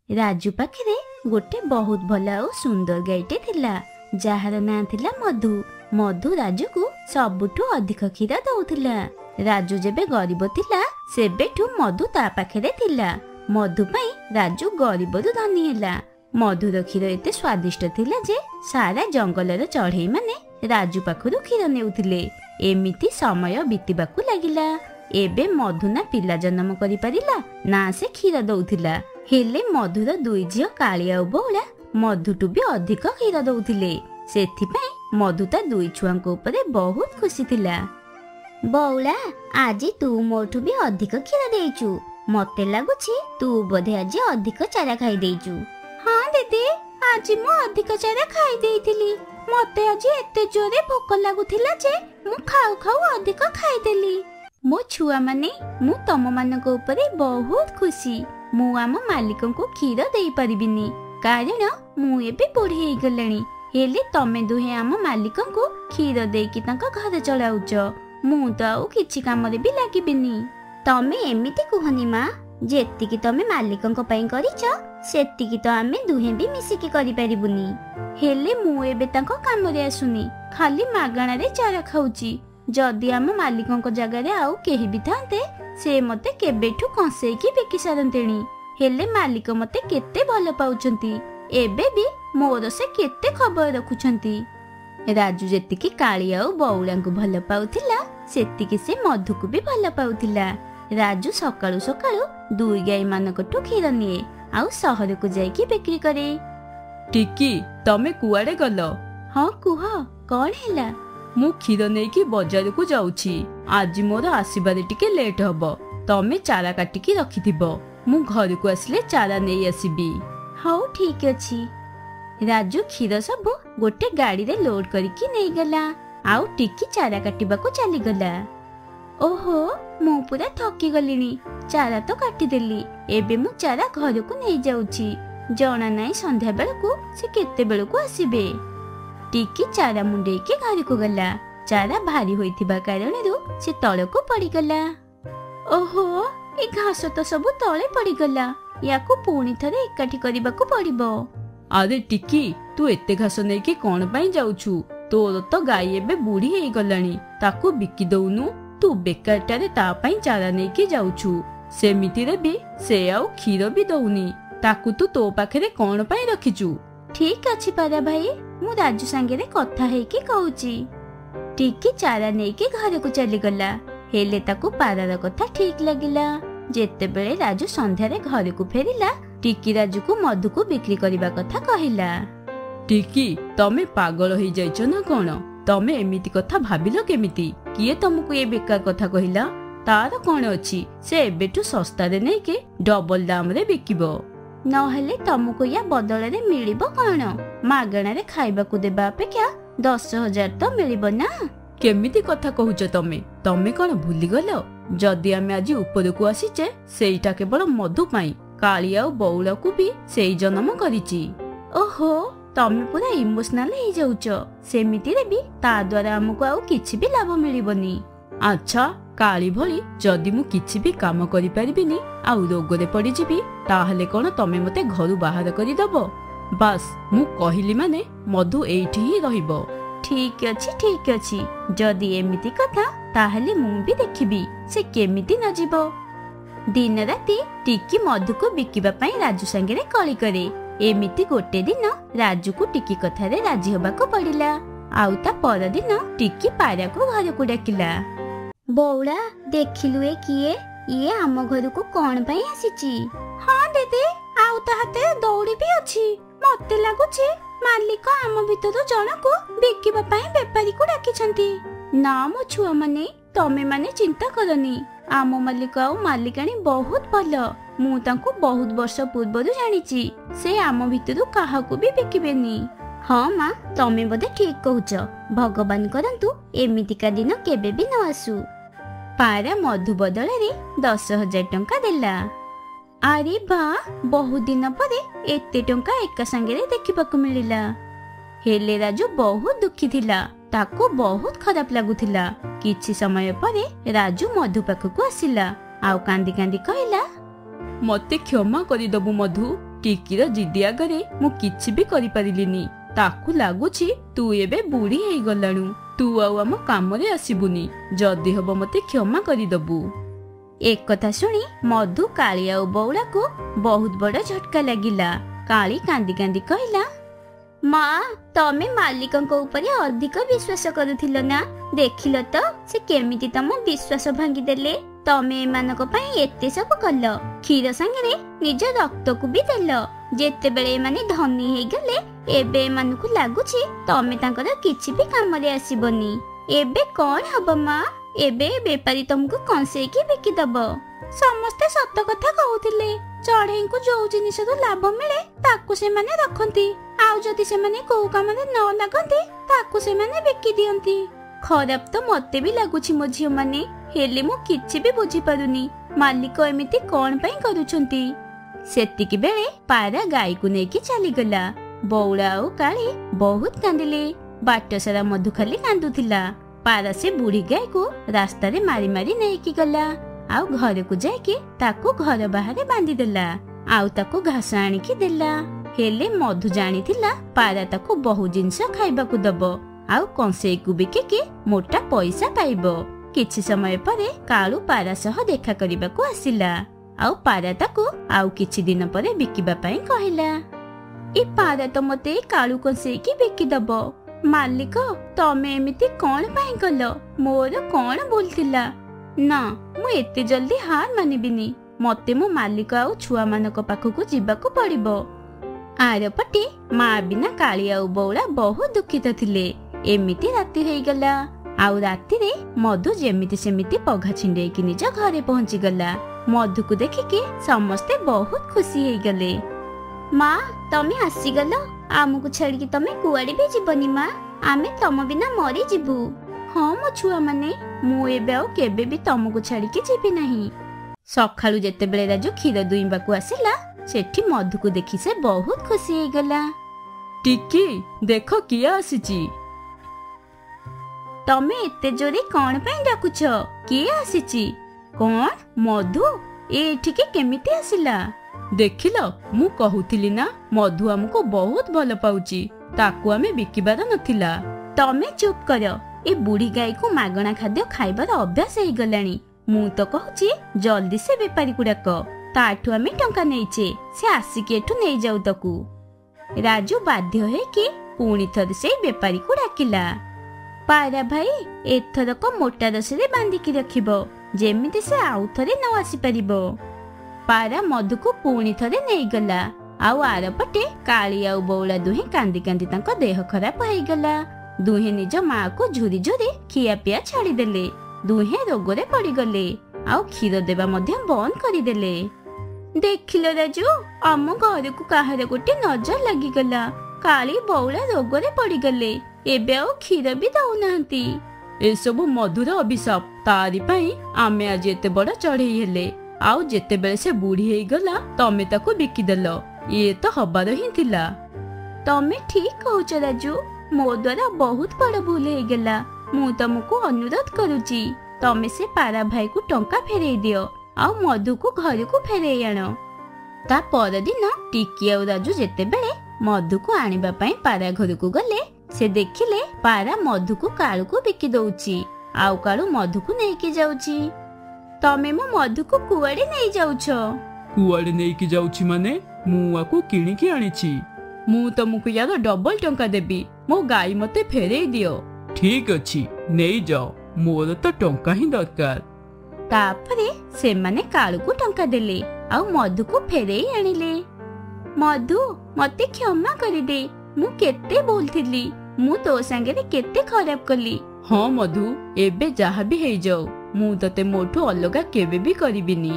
राजू पाखे गोटे बहुत भल और सुंदर गाईटे थिला जार ना थिला मधु। मधु राजू को सबुठु अधिक क्षीर दउथिला। राजू जेबे गरीब थिला सेबेठु मधु ता पाखे थिला। मधु पई राजू गरीबरु धनी हैला। मधुर क्षीर एते स्वादिष्ट थिला जे सारा जंगलर चढ़ई माने राजू पाखरु क्षीर नेउथिले। एमिति समय बीतिबाकू लागिला। एबे मधु ना पिला जन्म करि परिला ना से क्षीर दउथिला। हेले मधुर दुई झियो कालिया बौला मधुटु भी अधिक क्षीर दउथिले। सेथिपई मधु ता दुई छुआंको उपरे बहुत खुशी थिला। बौला आज तू मोठु भी अधिक क्षीर देइचु। मते लागुछि तू बोधे आज अधिक चारा खाई देइचु। हां दीदी आज मु अधिक चारा खाई देइथिली। मते आज एते जोरे भोक लागुथिला जे मु खाउ खाउ अधिक खाई देली। मो छुआ माने मु तम मानको उपरे बहुत खुशी। मु आम मालिकन को क्षीर देई परिबिनी कारण मु एबे बुढ़ी हेई गलेनी। हेले तमे दुहे आम मालिकन को क्षीर देकी तांका घर चलाउच। मु तो आउ किछि काम रे भी लागिबिनी। तमे एमिति कुहनी मां जेतिकी तमे मालिकन को पई करिच सेतिकी तो आमे दुहे भी मिसिकी करि परिबुनी। हेले मु एबे तांका काम रे आसुनी खाली मागणा रे चारा खाउची। जदि आम मालिकन को जगह रे आउ केही भी थांते से मते केबेठु कंसेई की बेकी सारंतेणी। हेले मालिक मते केते भल पाउचंती। एबे भी मोर से केते खबर रखुचंती। राजू जेतिकी कालिया और बौला को भल पाउथिला सेतिकी से मधु को भी भल पाउथिला। राजू सकाळु सकाळु दुई गाई मानकटु क्षीर निए आउ शहर को जाईकी बिक्री करे। टिकी तमे कुआडे गल? हां कुह कोन हैला? मु क्षीर नेकी बाजार को जाउछि। आज मोर आसीबारे टिके लेट हबो। तमे चारा काटिकी रखिथिबो। मु घर को आसले चारा नेई आसीबी। हाउ ठीक अछि। राजू क्षीर सब गोटे गाड़ी रे लोड करिकी नेई गला आउ टिकी चारा काटिबा को चली गला। ओहो मु पूरा थकी गलिनी। चारा तो काटी देली। एबे मु चारा घर को नेई जाउछि। जणा नाई संध्या बेल को से केते बेल को आसीबे। टिकी चारा मुंडे के घर को गला। चारा भारी होइथिबा कारणेरु से तळ को पड़ी गला। ओहो ए घास तो सब तळे पड़ी गला। याकू पुणी थरे एकाठी करबा को पड़िबो। अरे टिकी तू एते घास नै के कोन पई जाउछु? तोर तो गाई एबे बूढ़ी हेई गलानी। ताकू बिकी दउनु। तू बेकारटारे ता पई चारा नै के जाउछु। सेमिति रे भी से आउ क्षीर भी दउनी। ताकू तू पाखरे कोन पई रखिचु? ठीक अछि पारा भाई मु राजू संगे रे कथा हेई के कहूची। टिकी चारा नै के घर को चली गला। हेले ताकू पारार कथा ठीक लागिला। जेते बेले राजू संध्या रे घर को फेरिला टिकी राजू को मधु को बिक्री करबा कथा कहिला। टिकी तमे पागल होई जाइछ ना कोन? तमे एमिति कथा भाबिलो केमिति? किए तुमको ए बेकार कथा कहिला? तार कोन अछि? से एबेठु सस्ता रे नै के डबल दाम रे बिकिबो। नहेले तुमको या बदल रे मिलिबो कोन? मागणा रे खाइबा को देबा अपेक्षा 10,000 तो मिलिबो ना। केमिति कथा कहूच तमे? तमे कोन भूली गलो? जदि आमे आज ऊपर को आसीचे सेईटा केवल मधु पाई। कालिया और बौला को भी सेई जन्म करिची। ओहो तमे पूरा इमोशनल हे जाउच। सेमिति रे भी ता द्वारा हमको आउ किछि भी लाभ मिलिबनी। अच्छा काली भली जदि मु किछि भी काम करि परिबिनी आउ रोग रे पड़ी जिबी ताहले कोन तमे मते घरु बाहर करि दबो? बस मु कहिली माने मधु एठी ही रहिबो। ठीक अछि जदि एमिति कथा ताहले मु भी देखिबी से केमिति न जिवो। दिन राती टिकी मधु को बिकिबा पई राजू संगे रे कळी करे। एमिति गोटे दिन राजू को टिकी कथा रे राजी होबा को पड़िला। आउ ता पर दिन टिकी पारा को घर को डाकिला। बौला देखिलु ए किए? ये आम घर को कोन पई आसीची? हां दीदी आउ ता हाते दौड़ी भी अछि। मते लागुची मालिक आम भितर जण को बिकिबा पई व्यापारी को डाकिछंती। ना मो छुआ माने तमे माने चिंता करनी। आम मालिक आउ मालिकाणी बहुत भल। मु तांको बहुत वर्ष पूर्वरु जानिची। से आम भितरु काहा को भी बिकिबेनी। हाँ मां तमे बोधे ठीक कहूच। भगवान करंतु एमितिका दिन केबे भी न आसु। पारा मधु बदल रे 10,000 टंका देला। अरे बा बहुत दिन परे एते टंका एका संगे रे देखिबा को मिलिला। हेले राजू बहुत दुखी थिला। ताको बहुत खराब लागुथिला। किछि समय परे राजू मधु पाखु को आसिला आउ कांदी कांदी कहला, मते क्षमा करि दबु मधु। ଟିକିର ଜିଦି ଆଗରେ ମୁଁ କିଛି ବି କରିପାରିଲିନି। ତାକୁ ଲାଗୁଛି ତୁ ଏବେ ବୁଢୀ ହେଇଗଲାଣୁ, ତୁ ଆଉ ଆମ କାମରେ ଆସିବୁନି, ଯଦି ହବ ମତେ କ୍ଷମା କରିଦବୁ। ଏକଥା ଶୁଣି ମଧୁ କାଳି ଆଉ ବଉଳାକୁ ବହୁତ ବଡ ଝଟକା ଲାଗିଲା। କାଳି କାନ୍ଦି କାନ୍ଦି କହିଲା, ମା ତମେ ମାଲିକଙ୍କ ଉପରେ ଅଧିକ ବିଶ୍ୱାସ କରୁଥିଲ ନା? ଦେଖିଲ ତ ସେ କେମିତି ତମ ବିଶ୍ୱାସ ଭାଙ୍ଗିଦେଲେ। ତମେ ଏମାନଙ୍କ ପାଇଁ ଏତେ ସବୁ କଲ, କ୍ଷୀର ସାଙ୍ଗରେ ନିଜ ରକ୍ତକୁ ବି ଦେଲ। ଯେତେବେଳେ ଏମାନେ ଧନୀ ହେଇଗଲେ ଏବେ ଏମାନଙ୍କୁ ଲାଗୁଛି ତମେ ତାଙ୍କର କିଛି ବି କାମରେ ଆସିବନି। ଏବେ କଣ ହବ ମା? ଏବେ ବେପାରୀ ତମକୁ କଂସେଇକି ବିକିଦବ। ସମସ୍ତେ ସତ କଥା କହୁଥିଲେ, ଚଢେଇଙ୍କୁ ଯୋଉ ଜିନିଷରୁ ଲାଭ ମିଳେ ତାକୁ ସେମାନେ ରଖନ୍ତି, ଆଉ ଯଦି ସେମାନେ କୋଉ କାମରେ ନ ଲାଗନ୍ତି ତାକୁ ସେମାନେ ବିକି ଦିଅନ୍ତି। ଖରାପ ତ ମତେ ବି ଲାଗୁଛି ମୋ ଝିଅ ମାନେ, ହେଲେ ମୁଁ କିଛି ବି ବୁଝିପାରୁନି ମାଲିକ ଏମିତି କଣ ପାଇଁ କରୁଛନ୍ତି। ସେତିକି ବେଳେ ପାରା ଗାଈକୁ ନେଇକି ଚାଲିଗଲା। ବଉଳା ଆଉ କାଳି ବହୁତ କାନ୍ଦିଲେ। ବାଟ ସାରା ମଧୁ ଖାଲି କାନ୍ଦୁଥିଲା। ପାରା ସେ ବୁଢୀ ଗାଈକୁ ରାସ୍ତାରେ ମାରି ମାରି ନେଇକି ଗଲା, ଆଉ ଘରକୁ ଯାଇକି ତାକୁ ଘର ବାହାରେ ବାନ୍ଧିଦେଲା, ଆଉ ତାକୁ ଘାସ ଆଣିକି ଦେଲା। ହେଲେ ମଧୁ ଜାଣିଥିଲା ପାରା ତାକୁ ବହୁ ଜିନିଷ ଖାଇବାକୁ ଦବ, ଆଉ କଂସେଇକୁ ବିକିକି ମୋଟା ପଇସା ପାଇବ। କିଛି ସମୟ ପରେ କାଳୁ ପାରା ସହ ଦେଖା କରିବାକୁ ଆସିଲା, ଆଉ ପାରା ତାକୁ ଆଉ କିଛି ଦିନ ପରେ ବିକିବା ପାଇଁ କହିଲା। ଏ ପାରା ତ ମତେ କାଳୁ କଂସେଇକି ବିକିଦବ। ମାଲିକ ତମେ ଏମିତି କଣ ପାଇଁ କଲ? ମୋର କଣ ଭୁଲ ଥିଲା? ନା, ମୁଁ ଏତେ ଜଲ୍ଦି ହାର ମାନିବିନି। ମତେ ମୋ ମାଲିକ ଆଉ ଛୁଆ ମାନଙ୍କ ପାଖକୁ ଯିବାକୁ ପଡିବ। ଆରପଟେ ମା ବିନା କାଳି ଆଉ ବଉଳା ବହୁତ ଦୁଃଖିତ ଥିଲେ। ଏମିତି ରାତି ହେଇଗଲା, ଆଉ ରାତିରେ ମଧୁ ଯେମିତି ସେମିତି ପଘା ଛିଣ୍ଡେଇକି ନିଜ ଘରେ ପହଞ୍ଚିଗଲା। ମଧୁକୁ ଦେଖିକି ସମସ୍ତେ ବହୁତ ଖୁସି ହେଇଗଲେ। ମା ତମେ ଆସିଗଲ, ଆମକୁ ଛାଡିକି ତମେ କୁଆଡେ ବି ଯିବନି ମା, ଆମେ ତମ ବିନା ମରିଯିବୁ। ହଁ ମୋ ଛୁଆ ମାନେ, ମୁଁ ଏବେ ଆଉ କେବେ ବି ତମକୁ ଛାଡିକି ଯିବି ନାହିଁ। ସକାଳୁ ଯେତେବେଳେ ରାଜୁ କ୍ଷୀର ଦୁଇଁବାକୁ ଆସିଲା, ସେଠି ମଧୁକୁ ଦେଖି ସେ ବହୁତ ଖୁସି ହେଇଗଲା। ଟିକି ଦେଖ କିଏ ଆସିଛି। ତମେ ଏତେ ଜୋରେ କଣ ପାଇଁ ଡାକୁଛ? କିଏ ଆସିଛି? କଣ ମଧୁ ଏଠିକି କେମିତି ଆସିଲା? ଦେଖିଲ, ମୁଁ କହୁଥିଲି ନା ମଧୁ ଆମକୁ ବହୁତ ଭଲ ପାଉଛି, ତାକୁ ଆମେ ବିକିବାର ନଥିଲା। ତମେ ଚୁପ୍ କର। ଏ ବୁଢୀ ଗାଈକୁ ମାଗଣା ଖାଦ୍ୟ ଖାଇବାର ଅଭ୍ୟାସ ହେଇଗଲାଣି। ମୁଁ ତ କହୁଛି ଜଲ୍ଦି ସେ ବେପାରୀକୁ ଡାକ, ତାଠୁ ଆମେ ଟଙ୍କା ନେଇଛେ, ସେ ଆସିକି ଏଠୁ ନେଇଯାଉ ତାକୁ। ରାଜୁ ବାଧ୍ୟ ହେଇକି ପୁଣି ଥରେ ସେଇ ବେପାରୀକୁ ଡାକିଲା। ପାରା ଭାଇ ଏଥରକ ମୋଟା ରସିରେ ବାନ୍ଧିକି ରଖିବ, ଯେମିତି ସେ ଆଉ ଥରେ ନ ଆସିପାରିବ। ପାରା ମଧୁକୁ ପୁଣି ଥରେ ନେଇଗଲା, ଆଉ ଆରପଟେ କାଳି ଆଉ ବଉଳା ଦୁହେଁ କାନ୍ଦି କାନ୍ଦି ତାଙ୍କ ଦେହ ଖରାପ ହେଇଗଲା। ଦୁହେଁ ନିଜ ମାକୁ ଝୁରି ଝୁରି ଖିଆ ପିଆ ଛାଡିଦେଲେ। ଦୁହେଁ ରୋଗରେ ପଡିଗଲେ, ଆଉ କ୍ଷୀର ଦେବା ମଧ୍ୟ ବନ୍ଦ କରିଦେଲେ। ଦେଖିଲ ରାଜୁ, ଆମ ଘରକୁ କାହାର ଗୋଟେ ନଜର ଲାଗିଗଲା। କାଳି ବଉଳା ରୋଗରେ ପଡିଗଲେ, ଏବେ ଆଉ କ୍ଷୀର ବି ଦଉନାହାନ୍ତି। ଏସବୁ ମଧୁର ଅଭିଶାପ। ତାରି ପାଇଁ ଆମେ ଆଜି ଏତେ ବଡ ଚଢେଇ ହେଲେ, ଆଉ ଯେତେବେଳେ ସେ ବୁଢୀ ହେଇଗଲା ତମେ ତାକୁ ବିକିଦେଲ। ଇଏ ତ ହବାର ହିଁ ଥିଲା। ତମେ ଠିକ କହୁଛ ରାଜୁ, ମୋ ଦ୍ୱାରା ବହୁତ ବଡ ଭୁଲ ହେଇଗଲା। ମୁଁ ତମକୁ ଅନୁରୋଧ କରୁଛି, ତମେ ସେ ପାରା ଭାଇକୁ ଟଙ୍କା ଫେରେଇ ଦିଅ, ଆଉ ମଧୁକୁ ଘରକୁ ଫେରେଇ ଆଣ। ତା ପରଦିନ ଟିକି ଆଉ ରାଜୁ ଯେତେବେଳେ ମଧୁକୁ ଆଣିବା ପାଇଁ ପାରା ଘରକୁ ଗଲେ, ସେ ଦେଖିଲେ ପାରା ମଧୁକୁ କାଳୁକୁ ବିକି ଦଉଛି, ଆଉ କାଳୁ ମଧୁକୁ ନେଇକି ଯାଉଛି। ତମେ ମୋ ମଧୁକୁ କୁଆଡେ ନେଇ ଯାଉଛ? କୁଆଡେ ନେଇକି ଯାଉଛି ମାନେ? ମୁଁ ଆକୁ କିଣିକି ଆଣିଛି। ମୁଁ ତମକୁ ୟାର ଡବଲ ଟଙ୍କା ଦେବି। ମୋ ଗାଈ ମତେ ଫେରେଇ ଦିଅ। ଠିକ ଅଛି, ନେଇଯାଅ, ମୋର ତ ଟଙ୍କା ହିଁ ଦରକାର। ତାପରେ ସେମାନେ କାଳୁକୁ ଟଙ୍କା ଦେଲେ, ଆଉ ମଧୁକୁ ଫେରେଇ ଆଣିଲେ। ମଧୁ ମତେ କ୍ଷମା କରିଦେ, ମୁଁ କେତେ ଭୁଲ ଥିଲି। ମୁଁ ତୋ ସାଙ୍ଗରେ କେତେ ଖରାପ କଲି। ହଁ ମଧୁ, ଏବେ ଯାହା ବି ହେଇଯାଉ, ମୁଁ ତତେ ମୋଠୁ ଅଲଗା କେବେ ବି କରିବିନି।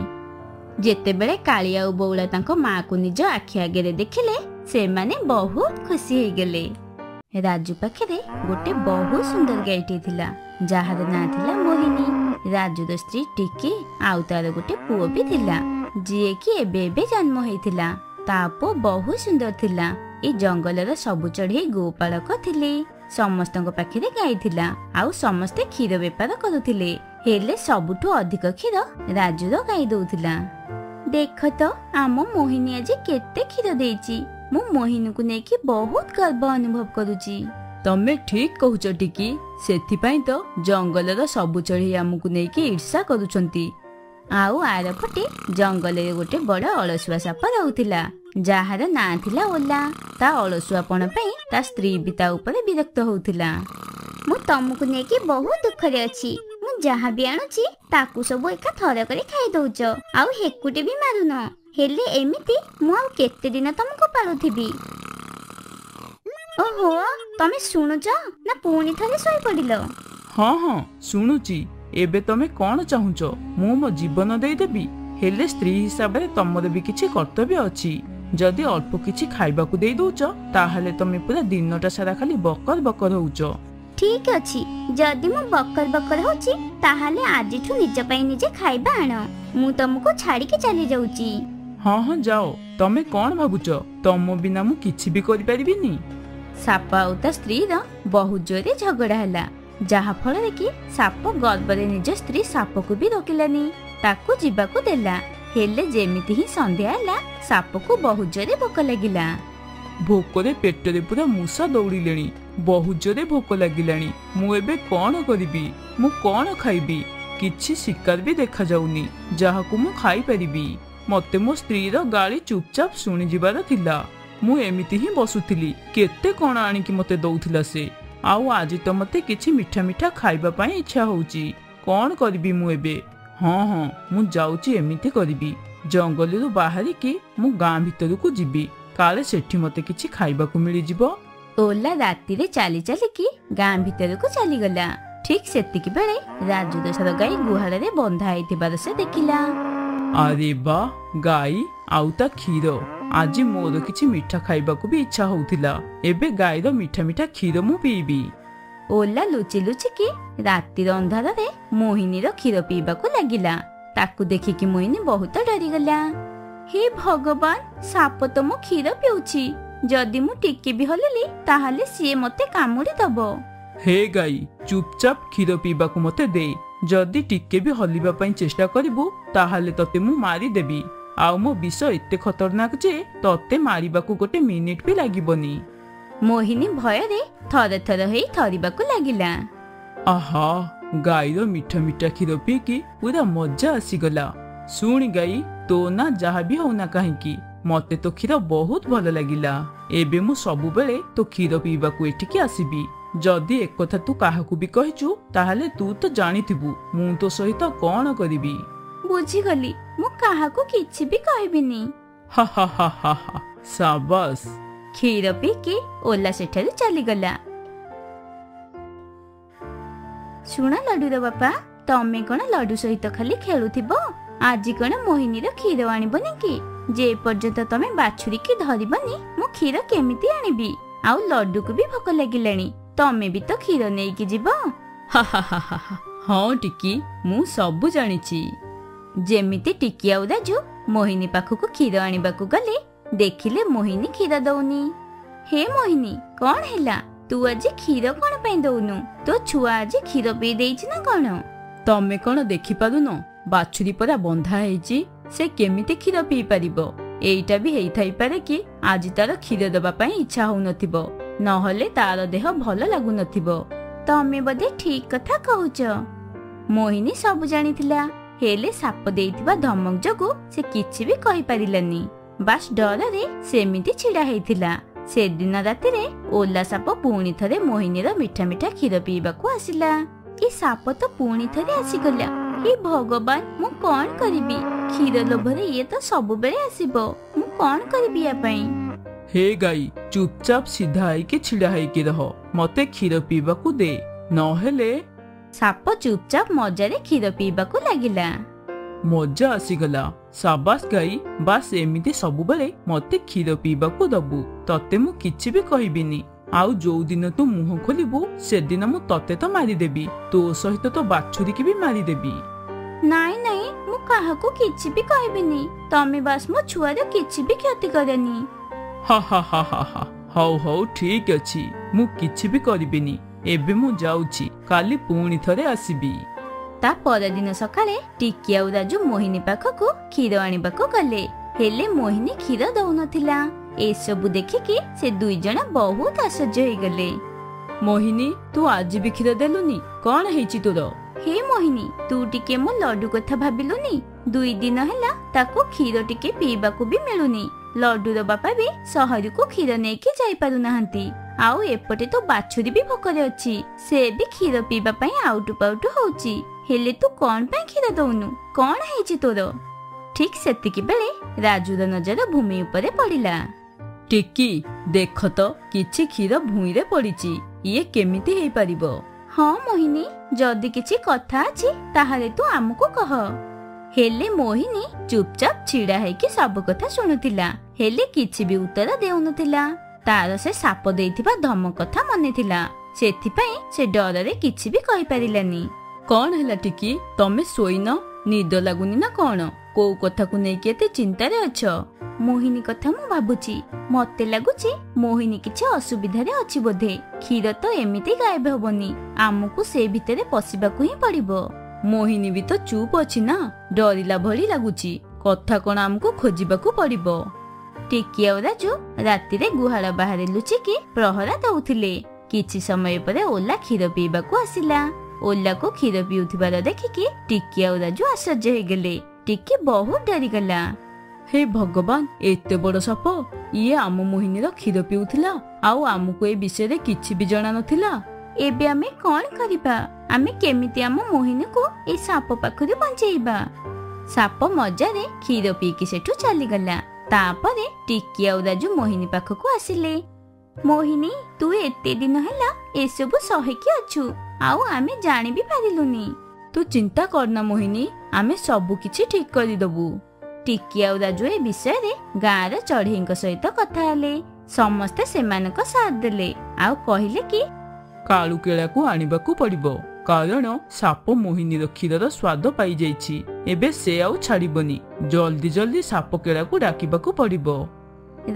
ଯେତେବେଳେ କାଳି ଆଉ ବଉଳା ତାଙ୍କ ମାକୁ ନିଜ ଆଖି ଆଗରେ ଦେଖିଲେ, ସେମାନେ ବହୁତ ଖୁସି ହେଇଗଲେ। ରାଜୁ ପାଖରେ ଗୋଟେ ବହୁତ ସୁନ୍ଦର ଗାଈଟେ ଥିଲା, ଯାହାର ନାଁ ଥିଲା ମୋହିନୀ। ରାଜୁର ସ୍ତ୍ରୀ ଟିକି ଆଉ ତାର ଗୋଟେ ପୁଅ ବି ଥିଲା, ଯିଏକି ଏବେ ଏବେ ଜନ୍ମ ହେଇଥିଲା। ତା ପୁଅ ବହୁତ ସୁନ୍ଦର ଥିଲା। ଏ ଜଙ୍ଗଲର ସବୁ ଚଢେଇ ଗୋପାଳକ ଥିଲେ। ସମସ୍ତଙ୍କ ପାଖରେ ଗାଈ ଥିଲା, ଆଉ ସମସ୍ତେ କ୍ଷୀର ବେପାର କରୁଥିଲେ। ହେଲେ ସବୁଠୁ ଅଧିକ କ୍ଷୀର ରାଜୁର ଗାଈ ଦଉଥିଲା। देख तो आम मोहिनी आज केते क्षीर देइची। मु मोहिनी को नेकी बहुत गर्व अनुभव करूची। तमे ठीक कहूच टिकी। सेथिपाई तो जंगलर सबु चढ़ी आमको नेकी ईर्षा करूछंती। आउ आर पटे जंगल गोटे बड़ अलसुआ साप रहुथिला जार ना थिला ओला। ता अलसुआपण पई ता स्त्री भी ता ऊपर विरक्त होउथिला। मु तमको नेकी बहुत दुख रे अछि। मु जहा भी आणुची ताकू सब एका थर करे खाइ दउच। आउ हेकुटे भी मारुन। हेले एमिति मु आउ केते दिन तमको पालुथिबी। ओहो तमे सुनुच ना पुणी थरे सोई पडिलो? हाँ हाँ शुणुची। एबे तमे कौन चाहुच मु मो जीवन दे देबी? हेले स्त्री हिसाब रे तमर भी किछि कर्तव्य अछि। जदि अल्प किछि खाइबाकू दे दउच ताहाले तमे पूरा दिनटा सारा खाली बकर बकर होउच। ठीक अछि जदि मु बकर बकर होची ताहाले आजिठु निज पई निजे खाइबा आण। मु तमको छाड़ी के चली जाउची। हाँ हाँ जाओ। तमे कौन भाबुच तम बिना मु किछि भी करि परिबिनी? साप आउ ता स्त्री रा बहुत जोरे झगड़ा हैला जहा फल रे कि साप गर्वरे निज स्त्री साप को भी रोकिलानी ताकू जीवाकू देला। हेले जेमिति ही संध्या हैला साप को बहुत जोरे भोक लागिला। भोकरे पेटरे पूरा मूसा दौड़िलेनी। बहुत जोरे भोक लागिलानी। मु एबे कौन करिबी? मु कौन खाइबी? किछि शिकार भी देखा जाउनी जहाकू मु खाई परिबी। मते मो स्त्री रो गाली चुपचाप सुनि जिबार थिला। मु एमिति ही बसुथिली केते कौन आनिकी मते दउथिला से। आउ आज तो मते किछि मिठा मिठा खाइबा पई इच्छा होउची। कौन करिबी मु एबे? हाँ हाँ मु जाउची एमिति करिबी। जंगलरू बाहरी की मु गाँ भितर को जिबी। काले सेठी मते किछि खाइबाकू मिली जिवो। ओला राती रे चाली चाली की गाँ भितर को चली गला। ठीक सेतिकी बेले राजू देशर गाई गुहाल रे बंधा आइथिबार से देखिला। अरे बा गाई आउ ता क्षीर। आज मोर किछि मिठा खाइबाकू भी इच्छा होउथिला। एबे गाईर मिठा मिठा क्षीर मु पीबी। ओला लुचि लुचि की राती अंधार रे मोहिनी रो क्षीर पीबाकू लागिला। ताकू देखि कि मोहिनी बहुत डरी गला। हे भगवान साप तो मो क्षीर पिउची। जदि मु टिके भी हलिली ताहाले सिए मते कामुडी दबो। हे गाई चुपचाप क्षीर पीबाकू मते दे। जदि टिके भी हलिबा पई चेष्टा करिबू ताहाले तते मु मारी देबी। आउ मो विष एते खतरनाक जे तते मारिबाकू गोटे मिनिट भी लागिबनी। मोहिनी भय रे थर थर हेई थरिबाकू लागिला। आहा गाईर मिठा मिठा क्षीर पीकी पूरा मजा आसीगला। सुनी गाई तो ना जहा भी होना कहीं मते तो क्षीर बहुत भल लगिला। एबे मु सबु बेले तो क्षीर पीबाकू एठिकी आसीबी। जदि एक कथा तू काहाकू भी कहिचु ताहाले तू तो जानिथिबु मु तो सहित कौन करिबी। बुझी गली मु काहाकू किछि भी कहबिनी। हा हा हा हा हा शाबाश। क्षीर पी के ओला सेठारू चली गला। सुना लड्डूर बापा तमे कौन लड्डू सहित खाली खेलुथिबो? आज कौन मोहिनी रो क्षीर आनिबनी कि? जे पर्यंत तमे बाछुरी की धरिबनी मु क्षीर केमिति आनिबी? आउ लड्डू को भी भोक लागिलानी तमे भी तो क्षीर नेकी जिबो। हा हा हा हा हाँ टिकी मु सबु जानिची। जेमिति टिकी आउ राजू मोहिनी पाखକୁ क्षीर आनिबाकू गले देखिले मोहिनी क्षीर दउनी। हे मोहिनी कौन हैला? तू आज क्षीर कौन पे दउनु? तो छुआ आज क्षीर पी देइछि ना कौन? तमे कौन देखि पारुन? बाछुरी परा बंधा हेइछि से केमिति क्षीर पी परिबो? एइटा भी हेइ थाइ पारे कि आज तार क्षीर दबा पई इच्छा होउ नथिबो नहले तार देह भल लागु नथिबो। तमे बदे ठीक कथा कहूच। मोहिनी सब जानिथिला हेले साप देइथिबा धमक जगु से किछि भी कहि पारिलानी। बास डर रे सेमिति छिड़ा हेइथिला। से दिन राति रे ओला साप पुणी थरे मोहिनी रो मिठा मिठा क्षीर पीबाकू आसिला। ए साप तो पुणी थरे आसीगला। हे भगवान मु कौन करिबी? क्षीर लोभरे ये तो सब बेले आसीबो। मु कौन करिबी या पई? हे गाई चुपचाप सीधा आई के छिड़ा है के रह। मते क्षीर पीबाकू दे नहेले। साप चुपचाप मजारे क्षीर पीबाकू लागिला। मजा आसीगला। शाबाश गाई बास एमिति सबु बेले मते क्षीर पीबाकू दबु। तते मु किछि भी कहिबिनी। आउ जो दिन तू मुह खोलिबु से दिन मु तते तो मारी देबी। तो सहित तो बाछुरी की भी मारी देबी। नाई नाई मु काहाकू किछि भी कहिबिनी। तमे बास मो छुआ रे किछि भी क्षति करनी। हा हा हा हा हा हौ हौ ठीक अछि मु किछि भी करिबिनी। एबे मु जाउछि काली पुणी थरे आसीबी। ତା ପରଦିନ ସକାଳେ ଟିକି ଆଉ ରାଜୁ ମୋହିନୀ ପାଖକୁ କ୍ଷୀର ଆଣିବାକୁ ଗଲେ। ହେଲେ ମୋହିନୀ କ୍ଷୀର ଦଉନଥିଲା। ଏସବୁ ଦେଖିକି ସେ ଦୁଇ ଜଣ ବହୁତ ଆଶ୍ଚର୍ଯ୍ୟ ହେଇଗଲେ। ମୋହିନୀ, ତୁ ଆଜି ବି କ୍ଷୀର ଦେଲୁନି, କଣ ହେଇଛି ତୋର? ହେ ମୋହିନୀ, ତୁ ଟିକେ ମୋ ଲଡୁ କଥା ଭାବିଲୁନି? 2 ଦିନ ହେଲା ତାକୁ କ୍ଷୀର ଟିକେ ପିଇବାକୁ ବି ମିଳୁନି। ଲଡୁର ବାପା ବି ସହରକୁ କ୍ଷୀର ନେଇକି ଯାଇପାରୁନାହାନ୍ତି। ଆଉ ଏପଟେ ତ ବାଛୁରୀ ବି ଭୋକରେ ଅଛି। ସେ ବି କ୍ଷୀର ପିଇବା ପାଇଁ ଆଉଟୁ ପାଉଟୁ ହଉଛି। ହେଲେ ତୁ କଣ ପାଇଁ କ୍ଷୀର ଦଉନୁ? କଣ ହେଇଛି ତୋର? ଠିକ ସେତିକି ବେଳେ ରାଜୁର ନଜର ଭୂମି ଉପରେ ପଡିଲା। ଟିକି, ଦେଖ ତ କିଛି କ୍ଷୀର ଭୂଇଁରେ ପଡିଛି। ଇଏ କେମିତି ହେଇପାରିବ? ହଁ ମୋହିନୀ, ଯଦି କିଛି କଥା ଅଛି ତାହେଲେ ତୁ ଆମକୁ କହ। ହେଲେ ମୋହିନୀ ଚୁପଚାପ ଛିଡା ହେଇକି ସବୁ କଥା ଶୁଣୁଥିଲା। ହେଲେ କିଛି ବି ଉତ୍ତର ଦେଉନଥିଲା। ତାର ସେ ସାପ ଦେଇଥିବା ଧମକ କଥା ମନେ ଥିଲା। ସେଥିପାଇଁ ସେ ଡରରେ କିଛି ବି କହିପାରିଲାନି। କଣ ହେଲା ଟିକି? ତମେ ଶୋଇନ? ନିଦ ଲାଗୁନି ନା କଣ? କୋଉ କଥାକୁ ନେଇକି ଏତେ ଚିନ୍ତାରେ ଅଛ? ମୋହିନୀ କଥା ମୁଁ ଭାବୁଛି। ମତେ ଲାଗୁଛି ମୋହିନୀ କିଛି ଅସୁବିଧାରେ ଅଛି ବୋଧେ। କ୍ଷୀର ତ ଏମିତି ଗାୟବ ହବନି। ଆମକୁ ସେ ଭିତରେ ପଶିବାକୁ ହିଁ ପଡିବ। ମୋହିନୀ ବି ତ ଚୁପ୍ ଅଛି ନା, ଡରିଲା ଭଳି ଲାଗୁଛି। କଥା କଣ ଆମକୁ ଖୋଜିବାକୁ ପଡିବ? ଟିକି ଆଉ ରାଜୁ ରାତିରେ ଗୁହାଳ ବାହାରେ ଲୁଚିକି ପ୍ରହରା ଦଉଥିଲେ। କିଛି ସମୟ ପରେ ଓଲା କ୍ଷୀର ପିଇବାକୁ ଆସିଲା। ଓଲାକୁ କ୍ଷୀର ପିଉଥିବାର ଦେଖିକି ଟିକି ଆଉ ରାଜୁ ଆଶ୍ଚର୍ଯ୍ୟ ହେଇଗଲେ। ଟିକି ବହୁତ ଡରିଗଲା। ହେ ଭଗବାନ, ଏତେ ବଡ ସାପ! ଇଏ ଆମ ମୋହିନୀର କ୍ଷୀର ପିଉଥିଲା ଆଉ ଆମକୁ ଏ ବିଷୟରେ କିଛି ବି ଜଣା ନଥିଲା। ଏବେ ଆମେ କଣ କରିବା? ଆମେ କେମିତି ଆମ ମୋହିନୀକୁ ଏଇ ସାପ ପାଖରୁ ବଞ୍ଚେଇବା? ସାପ ମଜାରେ କ୍ଷୀର ପିଇକି ସେଠୁ ଚାଲିଗଲା। ତାପରେ ଟିକି ଆଉ ରାଜୁ ମୋହିନୀ ପାଖକୁ ଆସିଲେ। ମୋହିନୀ, ତୁ ଏତେ ଦିନ ହେଲା ଏସବୁ ସହିକି ଅଛୁ, ଆଉ ଆମେ ଜାଣି ବି ପାରିଲୁନି। ତୁ ଚିନ୍ତା କରନା ମୋହିନୀ, ଆମେ ସବୁ କିଛି ଠିକ କରିଦବୁ। ଟିକି ଆଉ ରାଜୁ ଏ ବିଷୟରେ ଗାଁର ଚଢେଇଙ୍କ ସହିତ କଥା ହେଲେ। ସମସ୍ତେ ସେମାନଙ୍କ ସାଥ ଦେଲେ ଆଉ କହିଲେ କି କାଳୁ କେଳାକୁ ଆଣିବାକୁ ପଡିବ, କାରଣ ସାପ ମୋହିନୀର କ୍ଷୀରର ସ୍ୱାଦ ପାଇଯାଇଛି। ଏବେ ସେ ଆଉ ଛାଡିବନି। ଜଲ୍ଦି ଜଲ୍ଦି ସାପ କେଳାକୁ ଡାକିବାକୁ ପଡିବ।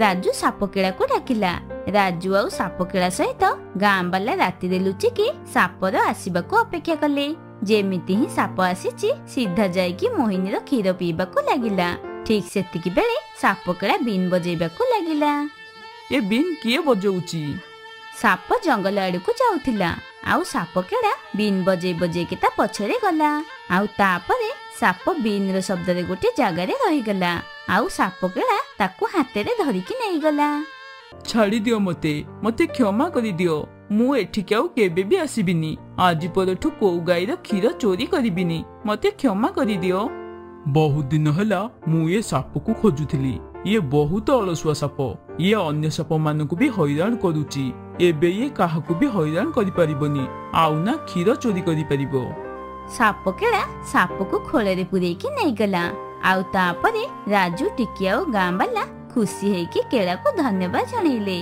ରାଜୁ ସାପ କେଳାକୁ ଡାକିଲା। ରାଜୁ ଆଉ ସାପ କେଳା ସହିତ ଗାଁ ବାଲା ରାତିରେ ଲୁଚିକି ସାପର ଆସିବାକୁ ଅପେକ୍ଷା କଲେ। ଯେମିତି ହିଁ ସାପ ଆସିଛି, ସିଧା ଯାଇକି ମୋହିନୀର କ୍ଷୀର ପିଇବାକୁ ଲାଗିଲା। ଠିକ ସେତିକି ବେଳେ ସାପ କେଳା ବିନ୍ ବଜେଇବାକୁ ଲାଗିଲା। ଏ ବିନ୍ କିଏ ବଜଉଛି? ସାପ ଜଙ୍ଗଲ ଆଡକୁ ଯାଉଥିଲା। ଆଉ ସାପ କେଳା ବିନ୍ ବଜେଇ ବଜେଇକି ତା ପଛରେ ଗଲା। ଆଉ ତାପରେ ସାପ ବିନ୍ ର ଶବ୍ଦରେ ଗୋଟେ ଜାଗାରେ ରହିଗଲା। ଆଉ ସାପ କେଳା ତାକୁ ହାତରେ ଧରିକି ନେଇଗଲା। ଛାଡି ଦିଅ ମତେ କ୍ଷମା କରିଦିଅ। ମୁଁ ଏଠିକି ଆଉ କେବେ ବି ଆସିବିନି। ଆଜି ପରଠୁ କୋଉ ଗାଈର କ୍ଷୀର ଚୋରି କରିବିନି। ମତେ କ୍ଷମା କରିଦିଅ। ବହୁତ ଦିନ ହେଲା ମୁଁ ଏ ସାପକୁ ଖୋଜୁଥିଲି। ଇଏ ବହୁତ ଅଳସୁଆ ସାପ। ଇଏ ଅନ୍ୟ ସାପ ମାନଙ୍କୁ ବି ହଇରାଣ କରୁଛି। ଏବେ ଇଏ କାହାକୁ ବି ହଇରାଣ କରିପାରିବନି, ଆଉ ନା କ୍ଷୀର ଚୋରି କରିପାରିବ। ସାପ କେଳା ସାପକୁ ଖୋଳରେ ପୁରେଇକି ନେଇଗଲା। ଆଉ ତାପରେ ରାଜୁ, ଟିକି ଆଉ ଗାଁ ବାଲା ଖୁସି ହେଇକି କେଳାକୁ ଧନ୍ୟବାଦ ଜଣେଇଲେ।